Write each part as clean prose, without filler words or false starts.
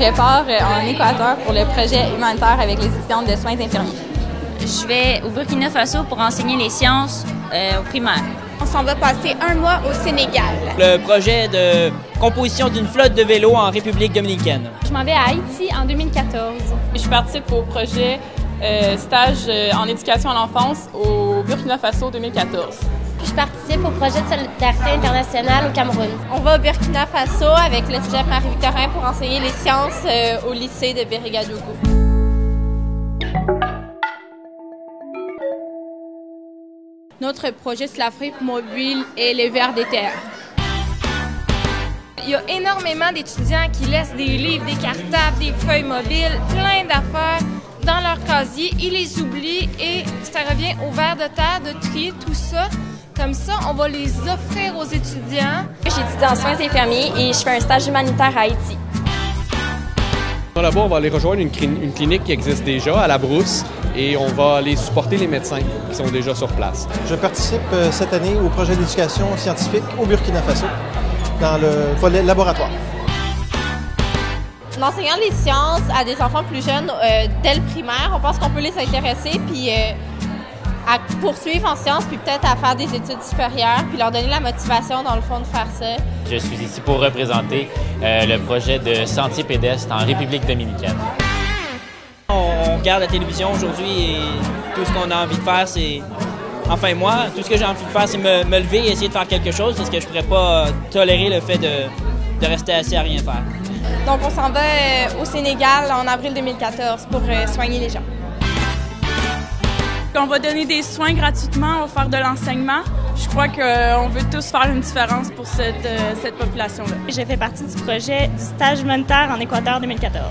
Je pars en Équateur pour le projet humanitaire avec les étudiantes de soins infirmiers. Je vais au Burkina Faso pour enseigner les sciences au primaire. On s'en va passer un mois au Sénégal. Le projet de composition d'une flotte de vélos en République dominicaine. Je m'en vais à Haïti en 2014. Je participe au projet stage en éducation à l'enfance au Burkina Faso 2014. Je participe au projet de solidarité internationale au Cameroun. On va au Burkina Faso avec le cégep Marie-Victorin pour enseigner les sciences au lycée de Bérigadougou. Notre projet c'est l'Afrique mobile et les vers des terres. Il y a énormément d'étudiants qui laissent des livres, des cartables, des feuilles mobiles, plein d'affaires dans leur casier. Ils les oublient et ça revient au vers de terre de trier tout ça. Comme ça, on va les offrir aux étudiants. J'étudie en soins infirmiers et je fais un stage humanitaire à Haïti. Là-bas, on va aller rejoindre une clinique qui existe déjà à La Brousse et on va aller supporter les médecins qui sont déjà sur place. Je participe cette année au projet d'éducation scientifique au Burkina Faso dans le volet laboratoire. En enseignant les sciences à des enfants plus jeunes dès le primaire, on pense qu'on peut les intéresser puis à poursuivre en sciences puis peut-être à faire des études supérieures puis leur donner la motivation dans le fond de faire ça. Je suis ici pour représenter le projet de sentier pédestre en République dominicaine. On regarde la télévision aujourd'hui et tout ce qu'on a envie de faire, c'est... Enfin moi, tout ce que j'ai envie de faire, c'est me lever et essayer de faire quelque chose parce que je ne pourrais pas tolérer le fait de rester assis à rien faire. Donc on s'en va au Sénégal en avril 2014 pour soigner les gens. On va donner des soins gratuitement, on va faire de l'enseignement. Je crois qu'on veut tous faire une différence pour cette population-là. J'ai fait partie du projet du stage humanitaire en Équateur 2014.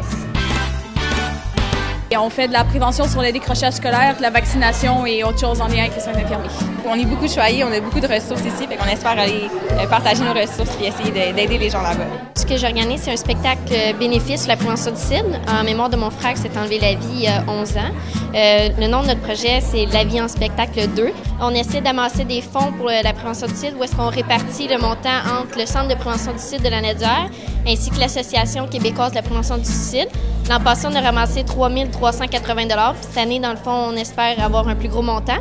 Et on fait de la prévention sur le décrochage scolaire, de la vaccination et autres choses en lien avec les soins infirmiers. On est beaucoup choyés, on a beaucoup de ressources ici, fait qu'on espère aller partager nos ressources et essayer d'aider les gens là-bas. Ce que j'organise, c'est un spectacle bénéfice sur la prévention du CID en mémoire de mon frère qui s'est enlevé la vie il y a 11 ans. Le nom de notre projet, c'est La vie en spectacle 2. On essaie d'amasser des fonds pour la prévention du CID où est-ce qu'on répartit le montant entre le Centre de prévention du CID de la Nadière ainsi que l'Association québécoise de la prévention du suicide. L'an passé, on a ramassé 3 380 $. Cette année, dans le fond, on espère avoir un plus gros montant.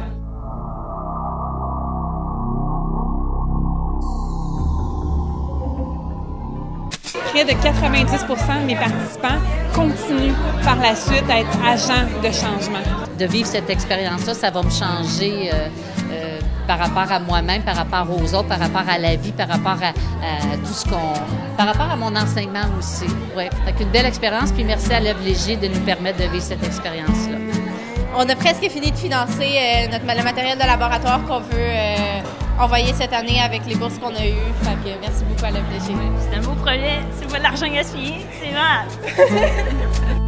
Près de 90% de mes participants continuent par la suite à être agents de changement. De vivre cette expérience-là, ça va me changer par rapport à moi-même, par rapport aux autres, par rapport à la vie, par rapport à tout ce qu'on... par rapport à mon enseignement aussi. Ouais. Fait une belle expérience, puis merci à l'Œuvre Léger de nous permettre de vivre cette expérience-là. On a presque fini de financer le matériel de laboratoire qu'on veut envoyer cette année avec les bourses qu'on a eues. Fait que merci beaucoup à l'Œuvre Léger. C'est un beau projet. C'est pas de l'argent gaspillé, c'est mal.